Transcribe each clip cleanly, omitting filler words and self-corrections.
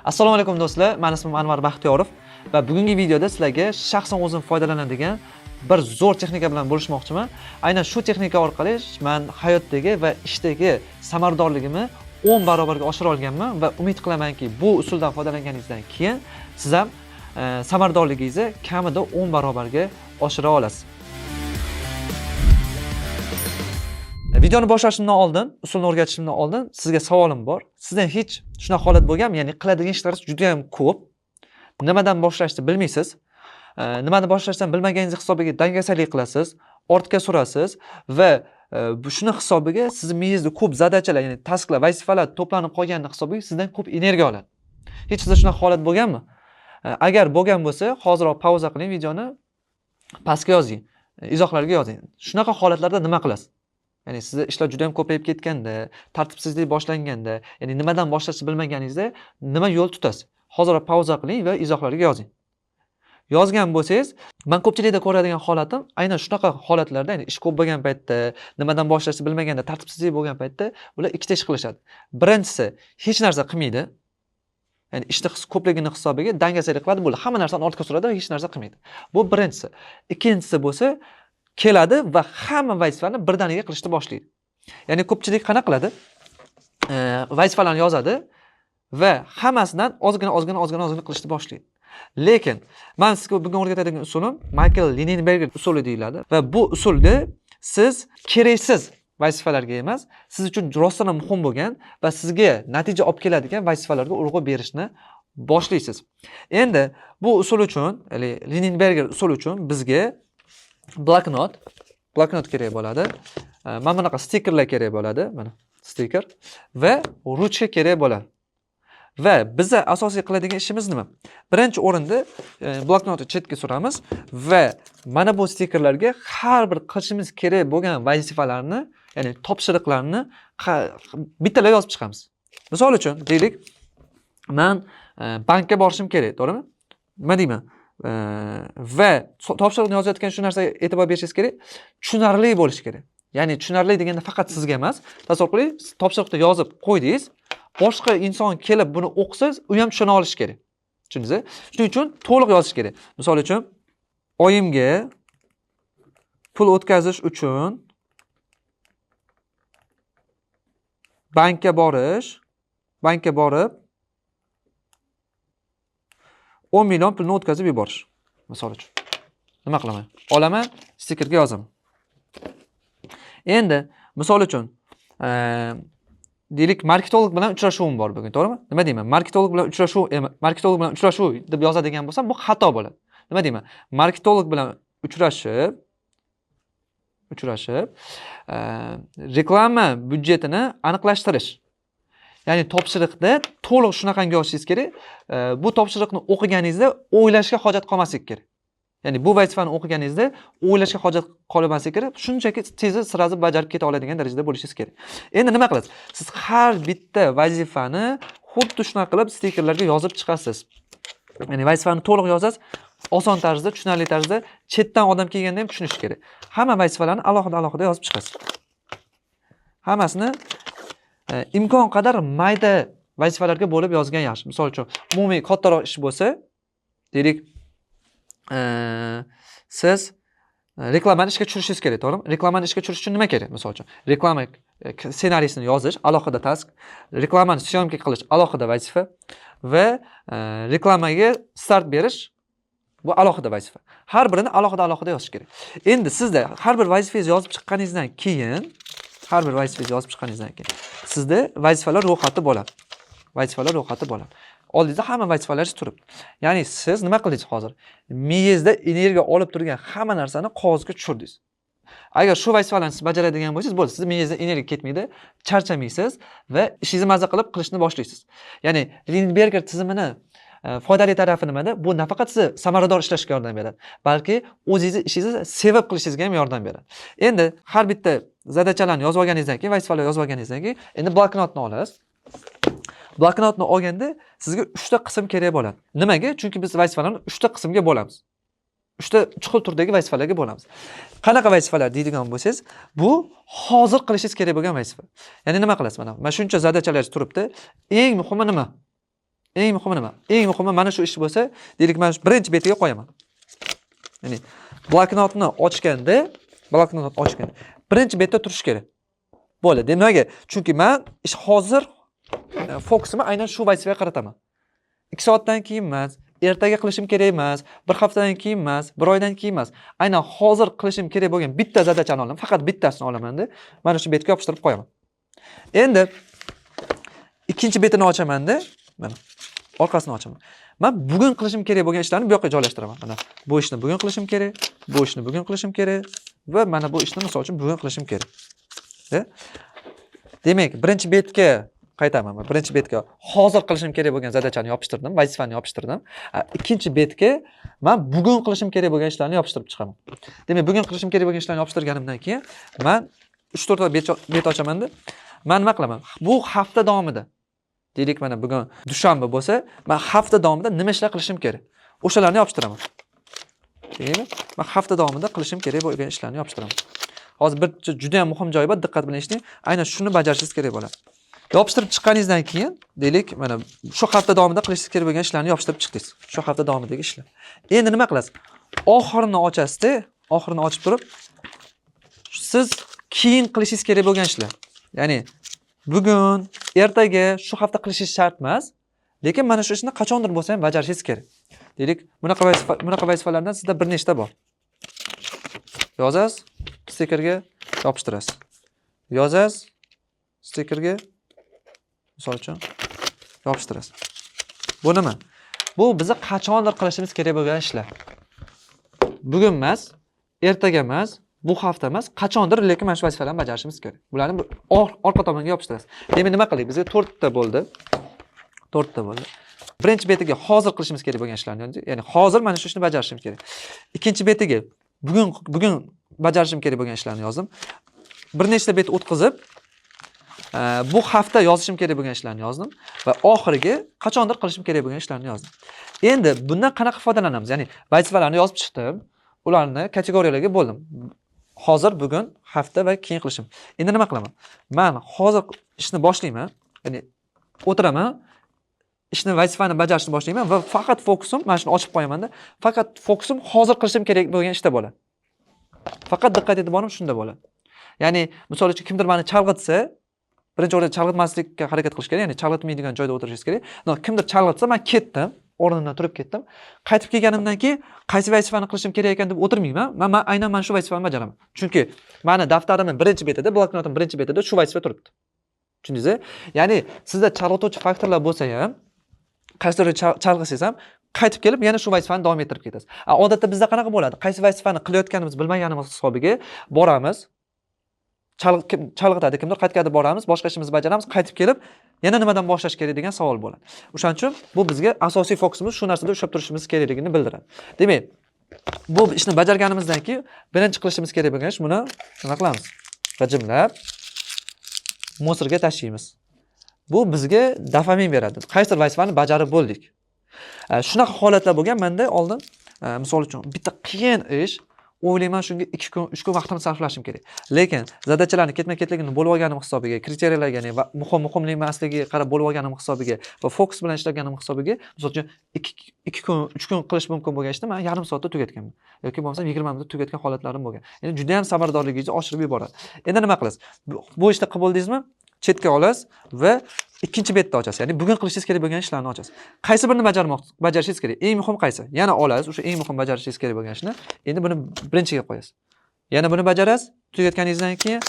Assalomu alaykum do'stlar. Men ismim Anvar Baxtiyorov va bugungi videoda sizlarga shaxsan o'zim foydalanadigan bir zo'r texnika bilan bo'lishmoqchiman. Aynan shu texnika orqali men hayotdagi va ishdagi samaradorligimni 10 barobarga oshira olganman va umid qilamanki, bu usuldan foydalanganingizdan keyin siz ham samaradorligingizni kamida 10 barobarga oshira olasiz. Videoni boshlashimdan oldin, usulni o'rgatishimdan oldin sizga savolim bor. Sizdan hech shunaqa holat bo'lganmi? Ya'ni qiladigan ishlaringiz juda ham ko'p. Nimadan boshlashni bilmaysiz. Nimani boshlashdan bilmaganingiz hisobiga dangasalik qilasiz, ortga surasiz va shuni hisobiga sizning miyangizda ko'p zadachalar, ya'ni tasklar, vazifalar to'planib qolganini hisobiga sizdan ko'p energiya oladi. Hech sizda shunaqa holat bo'lganmi? Agar bo'lgan bo'lsa, hozirroq pauza qiling, videoni pastga yozing, izohlarga yozing. Shunaqa holatlarda nima qilasiz? Ya'ni sizda ishlar juda ham ko'payib ketganda, tartibsizlik boshlanganda, ya'ni nimadan boshlashni bilmaganingizda nima yo'l tutasiz? Hozirroq pauza qiling va izohlarga yozing. Yozgan bo'lsangiz, men ko'pchilikda ko'radigan holatim aynan shunaqa holatlarda, ya'ni ish ko'p bo'lgan paytda, nimadan boshlashni bilmaganda, tartibsizlik bo'lgan paytda ular ikkita ish qilishadi. Birinchisi, hech narsa qilmaydi. Ya'ni ishni ko'pligini hisobiga dangasalik qiladi, bo'ladi. Hamma narsani ortga suradi va hech narsa qilmaydi. Bu birinchisi. Ikkinchisi bo'lsa, keladi va hamma vazifalarni birdaniga qilishni boshlaydi. Ya'ni ko'pchilik qanaqa qiladi? Vazifalarni yozadi va hammasidan ozgina qilishni boshlaydi. Lekin men sizga bugun o'rgatadigan usulim Michael Linenberger usuli deyiladi va bu usulda siz keraksiz vazifalarga emas, siz uchun rostdan muhim bo'lgan va sizga natija olib keladigan vazifalarga urg'u berishni boshlaysiz. Endi bu usul uchun, ya'ni Linenberger usuli uchun bizga bloknot kerak bo'ladi. Mana bunaqa stikerlar kerak bo'ladi, mana stiker va ruchka kerak bo'ladi. Va bizga asosiy qiladigan ishimiz nima? Birinchi o'rinda bloknotni chetga suramiz va mana bu stikerlarga har bir qilishimiz kerak bo'lgan vazifalarni, ya'ni topshiriqlarni bittalab yozib chiqamiz. Misol uchun, deylik, men bankka borishim kerak, to'g'rimi? Nima deyman? Va topshiriqni yozayotgan shu narsaga e'tibor berishingiz kerak, tushunarli bo'lishi kerak. Ya'ni tushunarli deganda faqat sizga emas, tasavvur qiling, topshiriqni yozib qo'ydingiz, boshqa inson kelib buni o'qisa, u ham tushuna olishi kerak. Tushundingizmi? Shuning uchun to'liq yozish kerak. Misol uchun, oyimga pul o'tkazish uchun bankka borib 10 million pulni o'tkazib yuborish. Misol uchun. Nima qilaman? Olaman, stikerga yozaman. Endi misol uchun, deylik, marketolog bilan uchrashuvim bor bugun, to'g'rimi? Nima deyman? Marketolog bilan uchrashuv deb yozadigan bo'lsam, bu xato bo'ladi. Nima deyman? Marketolog bilan uchrashib, reklama byudjetini aniqlashtirish. Ya'ni topshiriqda to'liq shunaqangi yozishingiz kerak. Bu topshiriqni o'qiganingizda o'ylashga hojat qolmasligi kerak. Ya'ni bu vazifani o'qiganingizda o'ylashga hojat qolmasligi kerak. Shunchaki tez sirasi bajarib keta oladigan darajada bo'lishingiz kerak. Endi nima qilasiz? Siz har bitta vazifani xuddi shunaqa qilib stikerlarga yozib chiqasiz. Ya'ni vazifani to'liq yozasiz, oson tarzda, tushunarli tarzda, chetdan odam kelganda ham tushunishi kerak. Hamma vazifalarni alohida yozib chiqasiz. Hammasini imkon qadar mayda vazifalarga bo'lib yozgan yaxshi. Misol uchun, umumiy kattaroq ish bo'lsa, deylik, siz reklamani ishga tushirishingiz kerak, to'g'rimi? Reklamani ishga tushirish uchun nima kerak? Misol uchun, reklama ssenariysini yozish, alohida task, reklamani syomka qilish, alohida vazifa va reklamaga start berish, bu alohida vazifa. Har birini alohida yozish kerak. Endi sizda har bir vazifangizni yozib chiqqaningizdan keyin sizda vazifalar ro'yxati bo'ladi. Oldingizda hamma vazifalaringiz turibdi. Ya'ni siz nima qildingiz hozir? Miyangizda energiya olib turgan hamma narsani qog'ozga tushirdingiz. Agar shu vazifalarni siz bajaradigan bo'lsangiz, bo'ldi, siz miyangizda energiya ketmaydi, charchamaysiz va ishingizni maza qilib qilishni boshlaysiz. Ya'ni Linenberger tizimini foydali tarafi nimada? Bu nafaqat sizni samarador ishlashga yordam beradi, balki o'zingizni ishingizni sevib qilishingizga ham yordam beradi. Endi har bitta zadachalarni yozib olganingizdan keyin, vazifalarni yozib olganingizdan keyin, endi bloknotni olasiz. Bloknotni olganda sizga 3 ta qism kerak bo'ladi. Nimaga? Chunki biz vazifalarni 3 ta qismga bo'lamiz. 3 ta chuqur turdagi vazifalarga bo'lamiz. Qanaqa vazifalar deydigan bo'lsangiz, bu hozir qilishingiz kerak bo'lgan vazifa. Ya'ni nima qilasiz? Mana shuncha zadachalar turibdi. Eng muhimi nima? Eng muhimi nima? Eng muhimi mana shu ish bo'lsa, deylik mana shu birinchi betiga qo'yaman. Ya'ni bloknotni ochganda, birinchi betda turish kerak. Bo'ldi. Nimaga? Chunki men hozir fokusimni aynan shu vazifaga qarataman. 2 soatdan keyin emas, ertaga qilishim kerak emas, bir haftadan keyin emas, bir oydan keyin emas. Aynan hozir qilishim kerak bo'lgan bitta zadachani olaman, faqat bittasini olaman-da, mana shu betga yopishtirib qo'yaman. Endi ikkinchi betini ochaman-da, mana orqasini ochaman. Men bugun qilishim kerak bo'lgan ishlarni bu yoqqa joylashtiraman. Mana bu ishni bugun qilishim kerak, bu ishni bugun qilishim kerak va mana bu ishni misol uchun bugun qilishim kerak. Demak, birinchi betga qaytaman. Birinchi betga hozir qilishim kerak bo'lgan zadachani yopishtirdim, vazifani yopishtirdim. Ikkinchi betga men bugun qilishim kerak bo'lgan ishlarni yopishtirib chiqaman. Demak, bugun qilishim kerak bo'lgan ishlarni yopishtirganimdan keyin men 3-4 ta bet ochaman-da. Men nima qilaman? Bu hafta davomida, deylik mana bugun dushanba bo'lsa, men hafta davomida nima ishlar qilishim kerak? O'shalarni yopishtiraman. To'g'rimi? Men hafta davomida qilishim kerak bo'lgan ishlarni yopishtiraman. Hozir bir juda ham muhim joyi bor, diqqat bilan eshiting. Aynan shuni bajarishingiz kerak bo'ladi. Yopishtirib chiqqaningizdan keyin, deylik, mana shu hafta davomida qilishingiz kerak bo'lgan ishlarni yopishtirib chiqdingiz. Shu hafta davomidagi ishlar. Endi nima qilasiz? Oxirini ochasiz-da, oxirini ochib turib, siz keyin qilishingiz kerak bo'lgan ishlar. Ya'ni bugun, ertaga, shu hafta qilishingiz shart emas, lekin mana shu ishni qachondir bo'lsa ham bajarishingiz kerak. Deylik, bunaqa vazifalardan sizda bir nechta bor. Yozasiz, stikerga yopishtirasiz. Yozasiz, stikerga misol uchun yopishtirasiz. Bu nima? Bu bizni qachondir qilishimiz kerak bo'lgan ishlar. Bugun emas, ertaga emas, bu hafta emas, qachondir lekin mana shu vazifalarni bajarishimiz kerak. Bularni orqa tomonga yopishtirasiz. Demak, nima qildik? Bizga 4 ta bo'ldi. 4 ta bo'ldi. Birinchi betiga hozir qilishimiz kerak bo'lgan ishlarni, ya'ni hozir mana shu ishni bajarishim kerak. Ikkinchi betiga bugun bajarishim kerak bo'lgan ishlarni yozdim. Bir nechta bet o'tkazib, bu hafta yozishim kerak bo'lgan ishlarni yozdim va oxiriga qachondir qilishim kerak bo'lgan ishlarni yozdim. Endi bundan qanaqa foydalanamiz? Ya'ni vazifalarni yozib chiqdim, ularni kategoriyalarga bo'ldim. Hozir, bugun, hafta va keyin qilishim. Endi nima qilaman? Men hozir ishni boshlayman, ya'ni o'tiraman, ishni vazifani bajarishni boshlayman va faqat fokusim, mana shuni ochib qo'yaman-da, faqat fokusim hozir qilishim kerak bo'lgan ishda bo'ladi. Faqat diqqat e'tiborim shunda bo'ladi. Ya'ni, misol uchun kimdir meni chalg'itsa, birinchi o'rinda chalg'itmaslikka harakat qilish kerak, ya'ni chalg'itmaydigan joyda o'tirishingiz kerak. Kimdir chalg'itsa, men ketdim, o'rnimdan turib ketdim. Qaytib kelganimdan keyin qaysi vazifani qilishim kerak ekan deb o'tirmayman. Men aynan mana shu vazifani bajaraman. Chunki meni daftarimning birinchi betida, bloknotim birinchi betida shu vazifa turibdi. Tushundingizmi? Ya'ni sizda chalg'ituvchi faktorlar bo'lsa ham, qaysidir chalg'isiz ham qaytib kelib yana shu vazifani davom ettirib ketasiz. Odatda bizda qanaqa bo'ladi? Qaysi vazifani qilayotganimizni bilmaganimiz hisobiga boramiz. Chalg'itadi, kimdir qaytganda boramiz, boshqa ishimizni bajaramiz, qaytib kelib yana nimadan boshlash kerak degan savol bo'ladi. O'shaning uchun bu bizga asosiy fokusimiz shu narsada ushlab turishimiz kerakligini bildiradi. Demak, bu ishni bajarganimizdan keyin birinchi qilishimiz kerak bo'lgan ish buni nima qilamiz? G'ijimlab musorga tashlaymiz. Bu bizga dopamin beradi. Qaysi vazifani bajarib bo'ldik. Shunaqa holatlar bo'lgan menda oldin, misol uchun bitta qiyin ish, o'ylayman shunga 2 kun, 3 kun vaqtimni sarflashim kerak. Lekin zadachalarni ketma-ketligini bo'lib olganim hisobiga, kriteriyalarga va muhimlik emasligiga qarab bo'lib olganim hisobiga va fokus bilan ishlaganim hisobiga, misol uchun 2 kun, 3 kun qilish mumkin bo'lgan ishni men yarim soatda tugatganman. Yoki bo'lmasa 20 minutda tugatgan holatlarim bo'lgan. Ya'ni juda ham samaradorligingizni oshirib yuboradi. Endi nima qilasiz? Bu ishni qilib bo'ldingizmi? Chetga olasiz va ikkinchi betni ochasiz. Ya'ni bugun qilishingiz kerak bo'lgan ishlarni ochasiz. Qaysi birini bajarishingiz kerak? Eng muhim qaysi? Yana olasiz, o'sha eng muhim bajarishingiz kerak bo'lgan ishni. Endi buni birinchiga qo'yasiz. Yana buni bajarasiz. Tugatganingizdan keyin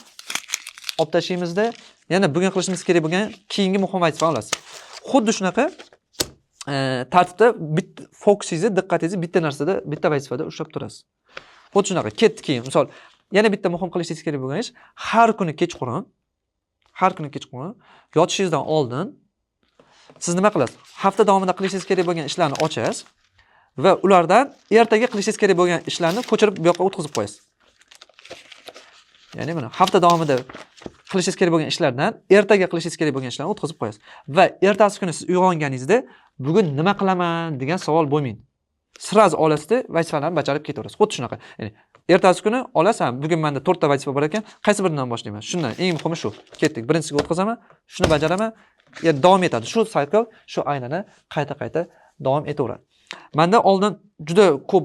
olib tashlaymizda, yana bugun qilishimiz kerak bo'lgan keyingi muhim vazifani olasiz. Xuddi shunaqa tartibda fokusingizni, diqqatingizni bitta narsada, bitta vazifada ushlab turasiz. Xuddi shunaqa ketdi keyin. Misol, yana bitta muhim qilishingiz kerak bo'lgan ish, har kuni kechqurun yotishingizdan oldin siz nima qilasiz? Hafta davomida qilishingiz kerak bo'lgan ishlarni ochasiz va ulardan ertaga qilishingiz kerak bo'lgan ishlarni ko'chirib bu yoqqa o'tkazib qo'yasiz. Ya'ni mana hafta davomida qilishingiz kerak bo'lgan ishlardan ertaga qilishingiz kerak bo'lgan ishlarni o'tkazib qo'yasiz. Va ertasi kuni siz uyg'onganingizda bugun nima qilaman degan savol bo'lmaydi. Sraz olasizda vazifalarni bajarib ketaverasiz. Xuddi shunaqa. Ya'ni Ertasi kuni olasan, bugun menda 4 ta vazifa bor ekan, qaysi biridan boshlayman? Shundan eng muhimi shu. Ketdik. Birinchisiga o'tkazaman, shuni bajaraman, davom etadi. Shu saykl, shu aylana qayta-qayta davom etaveradi. Menda oldin juda ko'p,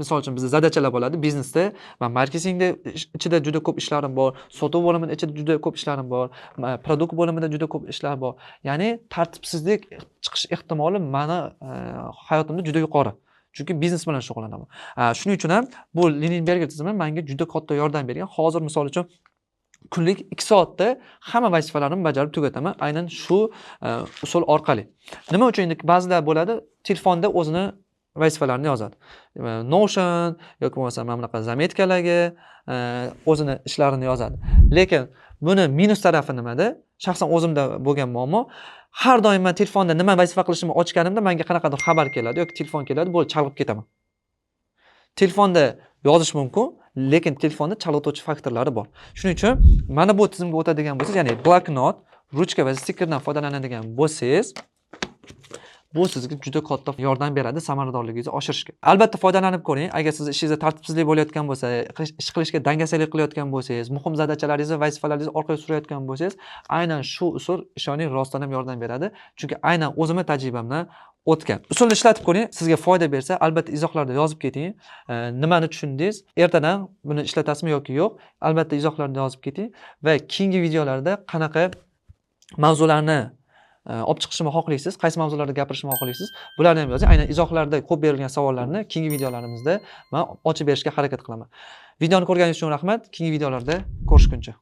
misol uchun bizda zadachalar bo'ladi biznesda va marketingda ichida juda ko'p ishlarim bor, sotuv bo'limida ichida juda ko'p ishlarim bor, produkt bo'limida juda ko'p ishlar bor. Ya'ni tartibsizlik chiqish ehtimoli meni hayotimda juda yuqori. Chunki biznes bilan shug'ullanaman. Shuning uchun ham bu Leninberger tizimi menga juda katta yordam bergan. Hozir misol uchun kunlik 2 soatda hamma vazifalarimni bajarib tugataman. Aynan shu usul orqali. Nima uchun endi ba'zilar bo'ladi, telefonda o'zini vazifalarini yozadi. Notion yoki bo'lmasa mana bunaqa zametkalarga o'zini ishlarini yozadi. Lekin buni minus tarafi nimada? Shaxsan o'zimda bo'lgan muammo, har doim men telefonda nima vazifa qilishimni ochganimda menga qanaqadir xabar keladi yoki telefon keladi, bo'lib chalg'ib ketaman. Telefonda yozish mumkin, lekin telefonda chalg'ituvchi faktorlari bor. Shuning uchun mana bu tizimga o'tadigan bo'lsangiz, ya'ni bloknot, ruchka va stikerdan foydalanadigan bo'lsangiz, bu sizga juda katta yordam beradi samaradorligingizni oshirishga. Albatta foydalanib ko'ring. Agar siz ishingizda tartibsizlik bo'layotgan bo'lsa, ish qilishga dangasalik qilayotgan bo'lsangiz, muhim zadachalaringizni, vazifalaringizni orqaga surayotgan bo'lsangiz, aynan shu usul ishoning rostdan ham yordam beradi. Chunki aynan o'zimning tajribamdan o'tgan. Usulni ishlatib ko'ring, sizga foyda bersa, albatta izohlarda yozib keting. Nimani tushundingiz? Ertadan buni ishlatasizmi yoki yo'q? Albatta izohlarda yozib keting va keyingi videolarda qanaqa mavzularni olib chiqishimni xohlaysiz, qaysi mavzularda gapirishimni xohlaysiz, bularni ham yozing. Aynan izohlarda ko'p berilgan savollarni keyingi videolarimizda men ochib berishga harakat qilaman. Videoni ko'rganingiz uchun rahmat. Keyingi videolarda ko'rishguncha.